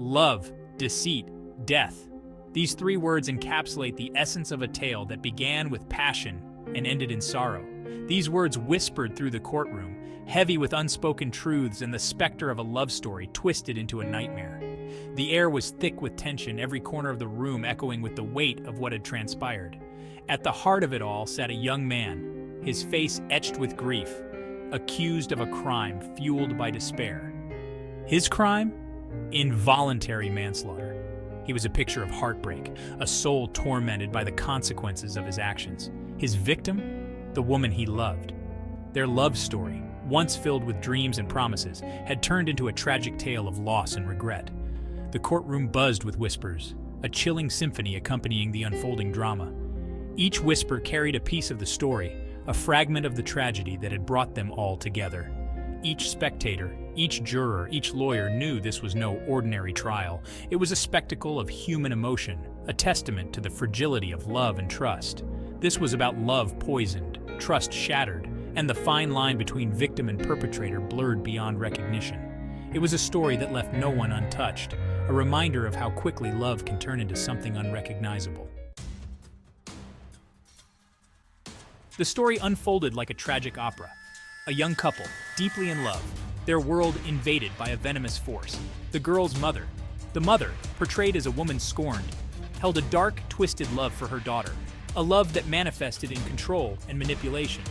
Love, deceit, death. These three words encapsulate the essence of a tale that began with passion and ended in sorrow. These words whispered through the courtroom, heavy with unspoken truths and the specter of a love story twisted into a nightmare. The air was thick with tension, every corner of the room echoing with the weight of what had transpired. At the heart of it all sat a young man, his face etched with grief, accused of a crime fueled by despair. His crime? Involuntary manslaughter. He was a picture of heartbreak, a soul tormented by the consequences of his actions. His victim? The woman he loved. Their love story, once filled with dreams and promises, had turned into a tragic tale of loss and regret. The courtroom buzzed with whispers, a chilling symphony accompanying the unfolding drama. Each whisper carried a piece of the story, a fragment of the tragedy that had brought them all together. Each spectator, each juror, each lawyer knew this was no ordinary trial. It was a spectacle of human emotion, a testament to the fragility of love and trust. This was about love poisoned, trust shattered, and the fine line between victim and perpetrator blurred beyond recognition. It was a story that left no one untouched, a reminder of how quickly love can turn into something unrecognizable. The story unfolded like a tragic opera. A young couple, deeply in love, their world invaded by a venomous force. The girl's mother, portrayed as a woman scorned, held a dark, twisted love for her daughter, a love that manifested in control and manipulation.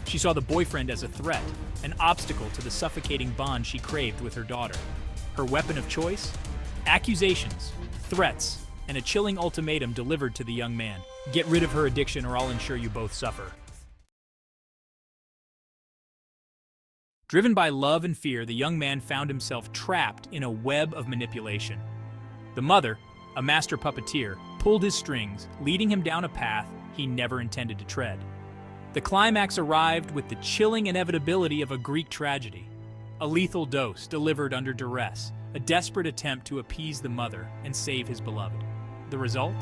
She saw the boyfriend as a threat, an obstacle to the suffocating bond she craved with her daughter. Her weapon of choice? Accusations, threats, and a chilling ultimatum delivered to the young man. Get rid of her addiction or I'll ensure you both suffer. Driven by love and fear, the young man found himself trapped in a web of manipulation. The mother, a master puppeteer, pulled his strings, leading him down a path he never intended to tread. The climax arrived with the chilling inevitability of a Greek tragedy. A lethal dose delivered under duress, a desperate attempt to appease the mother and save his beloved. The result?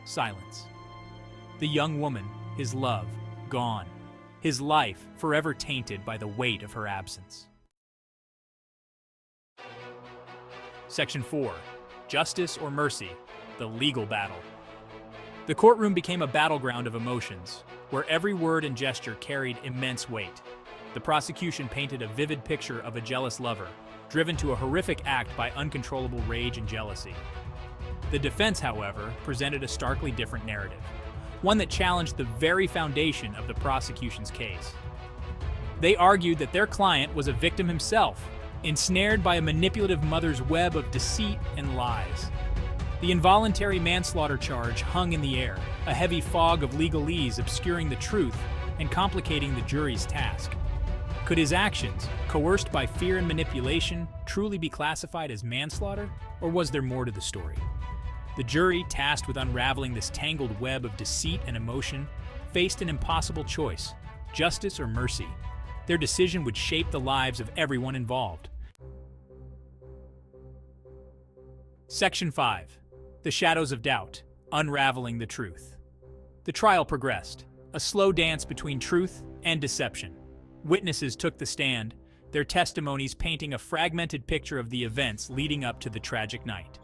Silence. The young woman, his love, gone. His life forever tainted by the weight of her absence. Section 4. Justice or Mercy, the legal battle. The courtroom became a battleground of emotions, where every word and gesture carried immense weight. The prosecution painted a vivid picture of a jealous lover, driven to a horrific act by uncontrollable rage and jealousy. The defense, however, presented a starkly different narrative, one that challenged the very foundation of the prosecution's case. They argued that their client was a victim himself, ensnared by a manipulative mother's web of deceit and lies. The involuntary manslaughter charge hung in the air, a heavy fog of legalese obscuring the truth and complicating the jury's task. Could his actions, coerced by fear and manipulation, truly be classified as manslaughter, or was there more to the story? The jury, tasked with unraveling this tangled web of deceit and emotion, faced an impossible choice: justice or mercy. Their decision would shape the lives of everyone involved. Section 5. The Shadows of Doubt, Unraveling the Truth. The trial progressed, a slow dance between truth and deception. Witnesses took the stand, their testimonies painting a fragmented picture of the events leading up to the tragic night.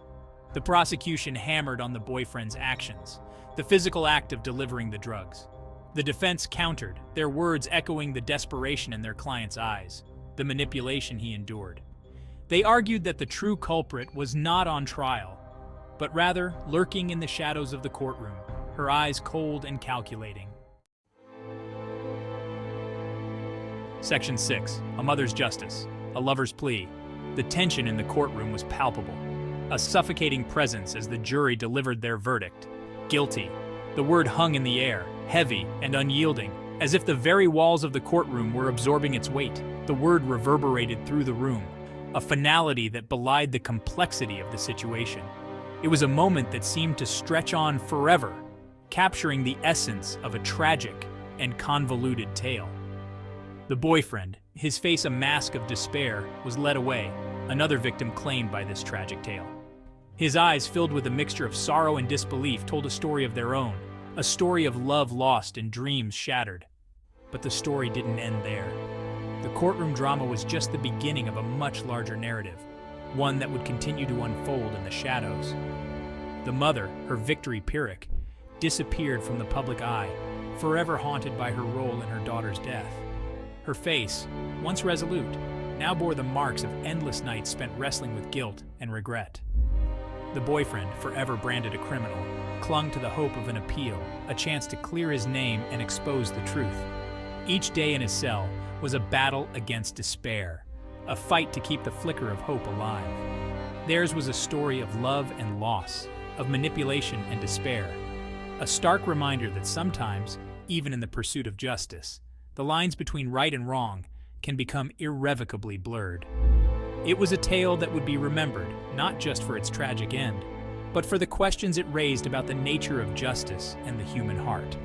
The prosecution hammered on the boyfriend's actions, the physical act of delivering the drugs. The defense countered, their words echoing the desperation in their client's eyes, the manipulation he endured. They argued that the true culprit was not on trial, but rather lurking in the shadows of the courtroom, her eyes cold and calculating. Section 6. A Mother's Justice, a Lover's Plea. The tension in the courtroom was palpable, a suffocating presence as the jury delivered their verdict. Guilty. The word hung in the air, heavy and unyielding, as if the very walls of the courtroom were absorbing its weight. The word reverberated through the room, a finality that belied the complexity of the situation. It was a moment that seemed to stretch on forever, capturing the essence of a tragic and convoluted tale. The boyfriend, his face a mask of despair, was led away, another victim claimed by this tragic tale. His eyes, filled with a mixture of sorrow and disbelief, told a story of their own, a story of love lost and dreams shattered. But the story didn't end there. The courtroom drama was just the beginning of a much larger narrative. one that would continue to unfold in the shadows. The mother, her victory Pyrrhic, disappeared from the public eye, forever haunted by her role in her daughter's death. Her face, once resolute, now bore the marks of endless nights spent wrestling with guilt and regret. The boyfriend, forever branded a criminal, clung to the hope of an appeal, a chance to clear his name and expose the truth. Each day in his cell was a battle against despair, a fight to keep the flicker of hope alive. Theirs was a story of love and loss, of manipulation and despair, a stark reminder that sometimes, even in the pursuit of justice, the lines between right and wrong can become irrevocably blurred. It was a tale that would be remembered not just for its tragic end, but for the questions it raised about the nature of justice and the human heart.